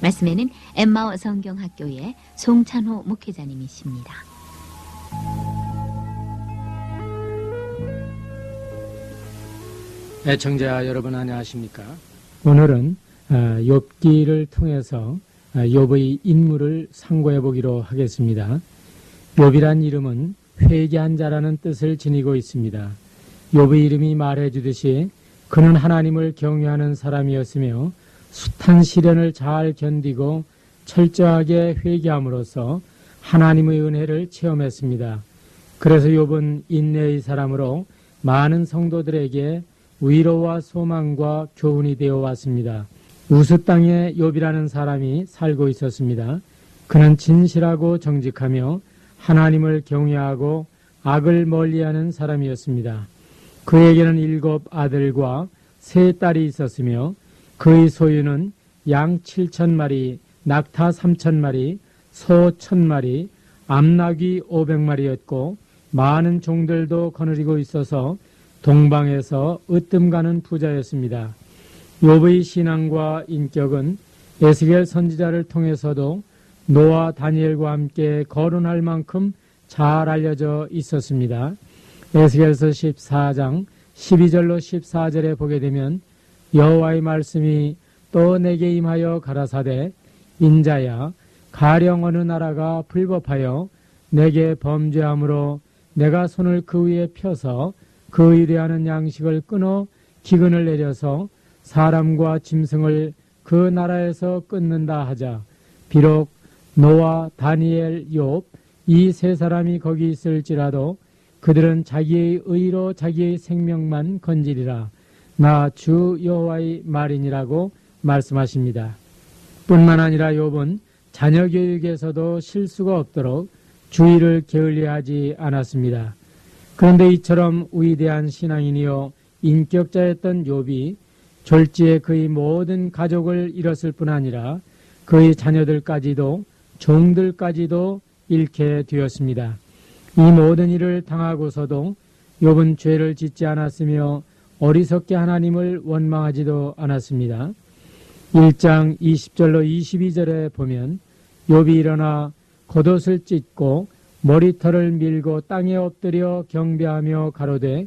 말씀에는 엠마오 성경학교의 송찬호 목회자님이십니다. 애청자 여러분 안녕하십니까? 오늘은 욥기를 통해서 욥의 인물을 상고해 보기로 하겠습니다. 욥이란 이름은 회개한 자라는 뜻을 지니고 있습니다. 욥의 이름이 말해 주듯이 그는 하나님을 경외하는 사람이었으며 숱한 시련을 잘 견디고 철저하게 회개함으로써 하나님의 은혜를 체험했습니다. 그래서 욥은 인내의 사람으로 많은 성도들에게 위로와 소망과 교훈이 되어 왔습니다. 우스 땅에 욥이라는 사람이 살고 있었습니다. 그는 진실하고 정직하며 하나님을 경외하고 악을 멀리하는 사람이었습니다. 그에게는 7 아들과 3 딸이 있었으며 그의 소유는 양 7,000마리, 낙타 3,000마리, 소 1,000마리, 암나귀 500마리였고 많은 종들도 거느리고 있어서 동방에서 으뜸가는 부자였습니다. 욥의 신앙과 인격은 에스겔 선지자를 통해서도 노아 다니엘과 함께 거론할 만큼 잘 알려져 있었습니다. 에스겔서 14장 12절로 14절에 보게 되면 여호와의 말씀이 또 내게 임하여 가라사대 인자야 가령 어느 나라가 불법하여 내게 범죄함으로 내가 손을 그 위에 펴서 그 의뢰하는 양식을 끊어 기근을 내려서 사람과 짐승을 그 나라에서 끊는다 하자. 비록 노아, 다니엘, 욥 이 3사람이 거기 있을지라도 그들은 자기의 의로 자기의 생명만 건지리라. 나 주 여호와의 말이니라고 말씀하십니다. 뿐만 아니라 욥은 자녀 교육에서도 실수가 없도록 주의를 게을리하지 않았습니다. 그런데 이처럼 위대한 신앙인이요 인격자였던 욥이 졸지에 그의 모든 가족을 잃었을 뿐 아니라 그의 자녀들까지도 종들까지도 잃게 되었습니다. 이 모든 일을 당하고서도 욥은 죄를 짓지 않았으며 어리석게 하나님을 원망하지도 않았습니다. 1장 20절로 22절에 보면 욥이 일어나 겉옷을 찢고 머리털을 밀고 땅에 엎드려 경배하며 가로되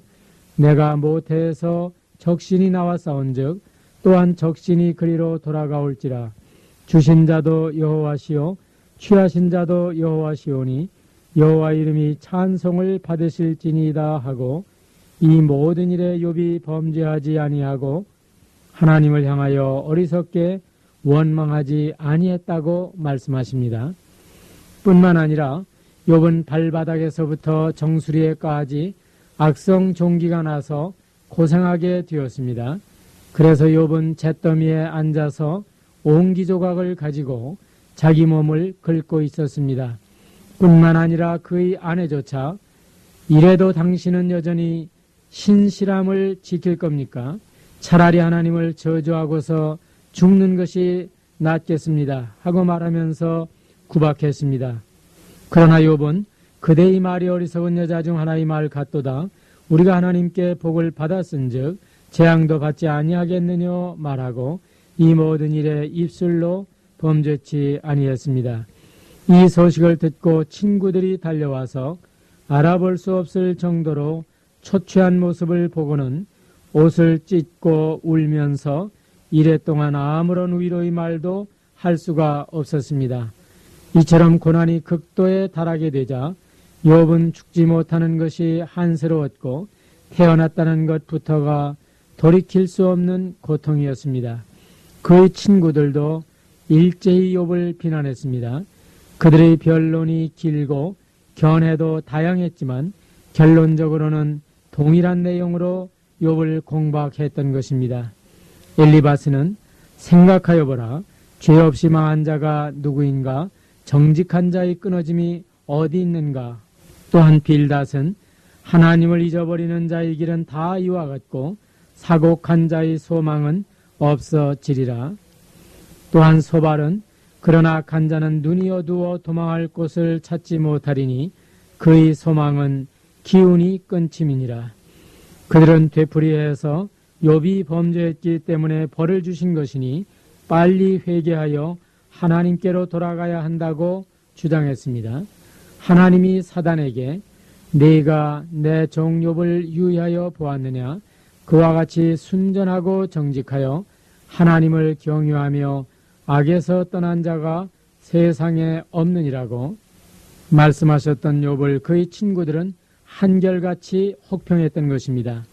내가 모태에서 적신이 나와 싸운즉 또한 적신이 그리로 돌아가올지라. 주신 자도 여호와시요 취하신 자도 여호와시오니 여호와 이름이 찬송을 받으실지니이다 하고 이 모든 일에 욥이 범죄하지 아니하고 하나님을 향하여 어리석게 원망하지 아니했다고 말씀하십니다. 뿐만 아니라 욥은 발바닥에서부터 정수리에까지 악성 종기가 나서 고생하게 되었습니다. 그래서 욥은 잿더미에 앉아서 옹기조각을 가지고 자기 몸을 긁고 있었습니다. 뿐만 아니라 그의 아내조차 이래도 당신은 여전히 신실함을 지킬 겁니까? 차라리 하나님을 저주하고서 죽는 것이 낫겠습니다 하고 말하면서 구박했습니다. 그러나 욥은 그대의 말이 어리석은 여자 중 하나의 말 같도다. 우리가 하나님께 복을 받았은즉 재앙도 받지 아니하겠느냐 말하고 이 모든 일에 입술로 범죄치 아니했습니다. 이 소식을 듣고 친구들이 달려와서 알아볼 수 없을 정도로 초췌한 모습을 보고는 옷을 찢고 울면서 이랫동안 아무런 위로의 말도 할 수가 없었습니다. 이처럼 고난이 극도에 달하게 되자 욥은 죽지 못하는 것이 한스러웠고 태어났다는 것부터가 돌이킬 수 없는 고통이었습니다. 그의 친구들도 일제히 욥을 비난했습니다. 그들의 변론이 길고 견해도 다양했지만 결론적으로는 동일한 내용으로 욥을 공박했던 것입니다. 엘리바스는 생각하여 보라. 죄 없이 망한 자가 누구인가? 정직한 자의 끊어짐이 어디 있는가? 또한 빌닷은 하나님을 잊어버리는 자의 길은 다 이와 같고 사곡한 자의 소망은 없어지리라. 또한 소발은 그러나 악한 자는 눈이 어두워 도망할 곳을 찾지 못하리니 그의 소망은 기운이 끊침이니라. 그들은 되풀이해서 욥이 범죄했기 때문에 벌을 주신 것이니 빨리 회개하여 하나님께로 돌아가야 한다고 주장했습니다. 하나님이 사단에게 네가 내 종 욥을 유의하여 보았느냐? 그와 같이 순전하고 정직하여 하나님을 경유하며 악에서 떠난 자가 세상에 없느니라고 말씀하셨던 욥을 그의 친구들은 한결같이 혹평했던 것입니다.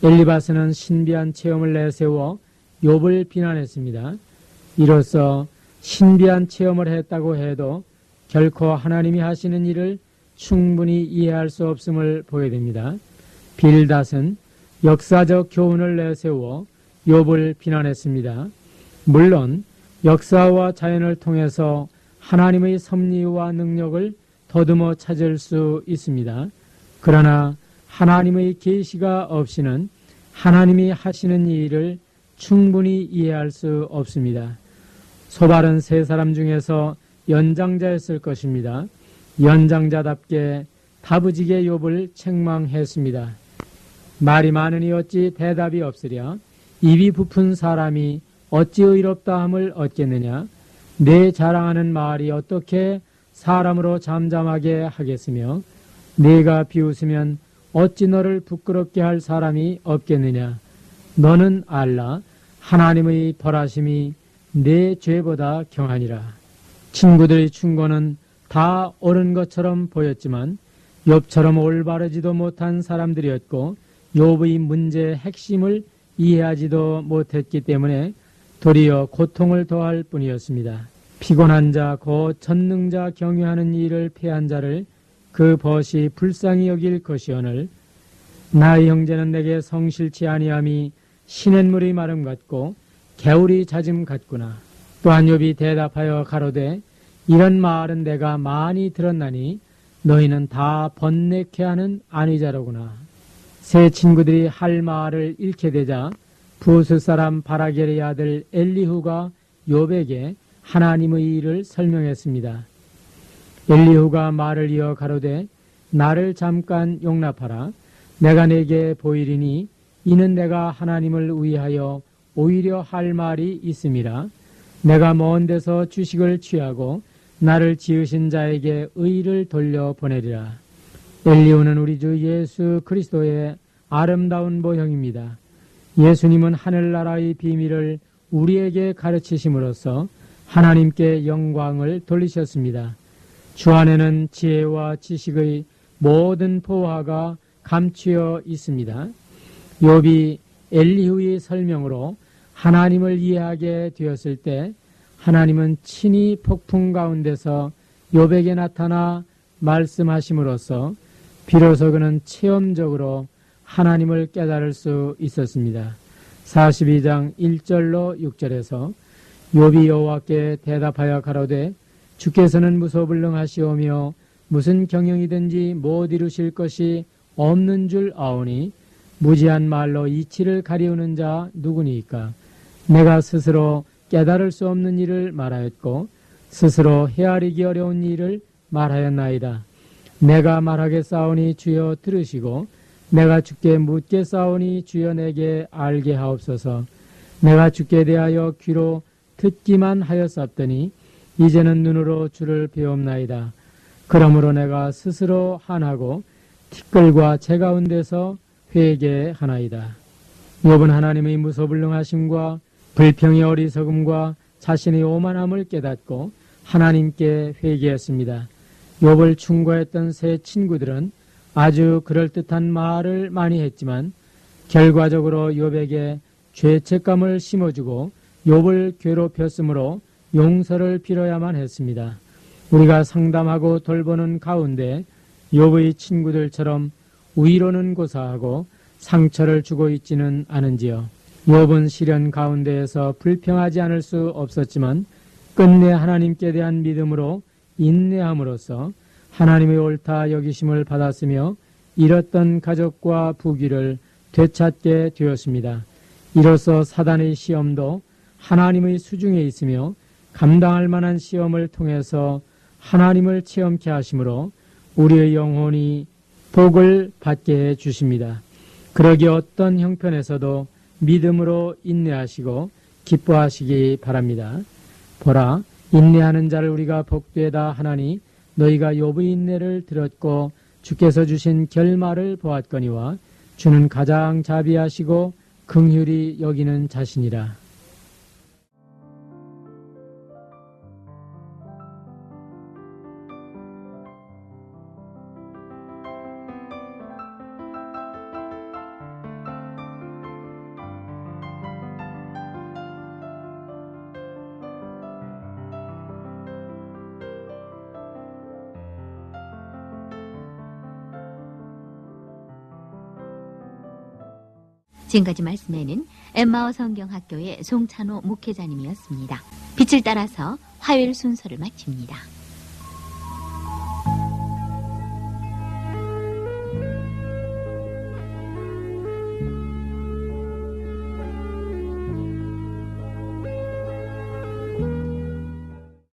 엘리바스는 신비한 체험을 내세워 욥을 비난했습니다. 이로써 신비한 체험을 했다고 해도 결코 하나님이 하시는 일을 충분히 이해할 수 없음을 보게 됩니다. 빌닷은 역사적 교훈을 내세워 욥을 비난했습니다. 물론 역사와 자연을 통해서 하나님의 섭리와 능력을 더듬어 찾을 수 있습니다. 그러나 하나님의 계시가 없이는 하나님이 하시는 일을 충분히 이해할 수 없습니다. 소발은 세 사람 중에서 연장자였을 것입니다. 연장자답게 다부지게 욥을 책망했습니다. 말이 많으니 어찌 대답이 없으랴? 입이 부푼 사람이 어찌 의롭다함을 얻겠느냐? 내 자랑하는 말이 어떻게 사람으로 잠잠하게 하겠으며 네가 비웃으면 어찌 너를 부끄럽게 할 사람이 없겠느냐? 너는 알라 하나님의 벌하심이 내 죄보다 경하니라. 친구들의 충고는 다 옳은 것처럼 보였지만 욥처럼 올바르지도 못한 사람들이었고 욥의 문제의 핵심을 이해하지도 못했기 때문에 도리어 고통을 더할 뿐이었습니다. 피곤한 자, 곧 전능자 경유하는 일을 패한 자를 그 벗이 불쌍히 여길 것이오늘 나의 형제는 내게 성실치 아니함이 시냇물의 마름 같고 개울이 잦음 같구나. 또한 욥이 대답하여 가로되 이런 말은 내가 많이 들었나니 너희는 다 번뇌케 하는 안위자로구나. 세 친구들이 할 말을 잃게 되자 부스 사람 바라겔의 아들 엘리후가 욥에게 하나님의 일을 설명했습니다. 엘리후가 말을 이어 가로되 나를 잠깐 용납하라. 내가 내게 보이리니 이는 내가 하나님을 위하여 오히려 할 말이 있음이라. 내가 먼 데서 주식을 취하고 나를 지으신 자에게 의를 돌려보내리라. 엘리후는 우리 주 예수 그리스도의 아름다운 모형입니다. 예수님은 하늘나라의 비밀을 우리에게 가르치심으로써 하나님께 영광을 돌리셨습니다. 주 안에는 지혜와 지식의 모든 보화가 감추어 있습니다. 욥이 엘리후의 설명으로 하나님을 이해하게 되었을 때 하나님은 친히 폭풍 가운데서 욥에게 나타나 말씀하심으로써 비로소 그는 체험적으로 하나님을 깨달을 수 있었습니다. 42장 1절로 6절에서 욥이 여호와께 대답하여 가로되 주께서는 무소불능하시오며 무슨 경영이든지 못 이루실 것이 없는 줄 아오니 무지한 말로 이치를 가리우는 자 누구니까? 내가 스스로 깨달을 수 없는 일을 말하였고 스스로 헤아리기 어려운 일을 말하였나이다. 내가 말하겠사오니 주여 들으시고 내가 주께 묻겠사오니 주여 내게 알게 하옵소서. 내가 주께 대하여 귀로 듣기만 하였사옵더니 이제는 눈으로 주를 배옵나이다. 그러므로 내가 스스로 한하고 티끌과 재 가운데서 회개하나이다. 욥은 하나님의 무소불능하심과 불평의 어리석음과 자신의 오만함을 깨닫고 하나님께 회개했습니다. 욥을 충고했던 세 친구들은 아주 그럴듯한 말을 많이 했지만 결과적으로 욥에게 죄책감을 심어주고 욥을 괴롭혔으므로 용서를 빌어야만 했습니다. 우리가 상담하고 돌보는 가운데 욥의 친구들처럼 위로는 고사하고 상처를 주고 있지는 않은지요. 욥은 시련 가운데에서 불평하지 않을 수 없었지만 끝내 하나님께 대한 믿음으로 인내함으로써 하나님의 옳다 여기심을 받았으며 잃었던 가족과 부귀를 되찾게 되었습니다. 이로써 사단의 시험도 하나님의 수중에 있으며 감당할 만한 시험을 통해서 하나님을 체험케 하심으로 우리의 영혼이 복을 받게 해 주십니다. 그러기 어떤 형편에서도 믿음으로 인내하시고 기뻐하시기 바랍니다. 보라, 인내하는 자를 우리가 복되다 하나니 너희가 욥의 인내를 들었고 주께서 주신 결말을 보았거니와 주는 가장 자비하시고 긍휼히 여기는 자신이라. 지금까지 말씀에는 엠마오 성경학교의 송찬호 목회자님이었습니다. 빛을 따라서 화요일 순서를 마칩니다.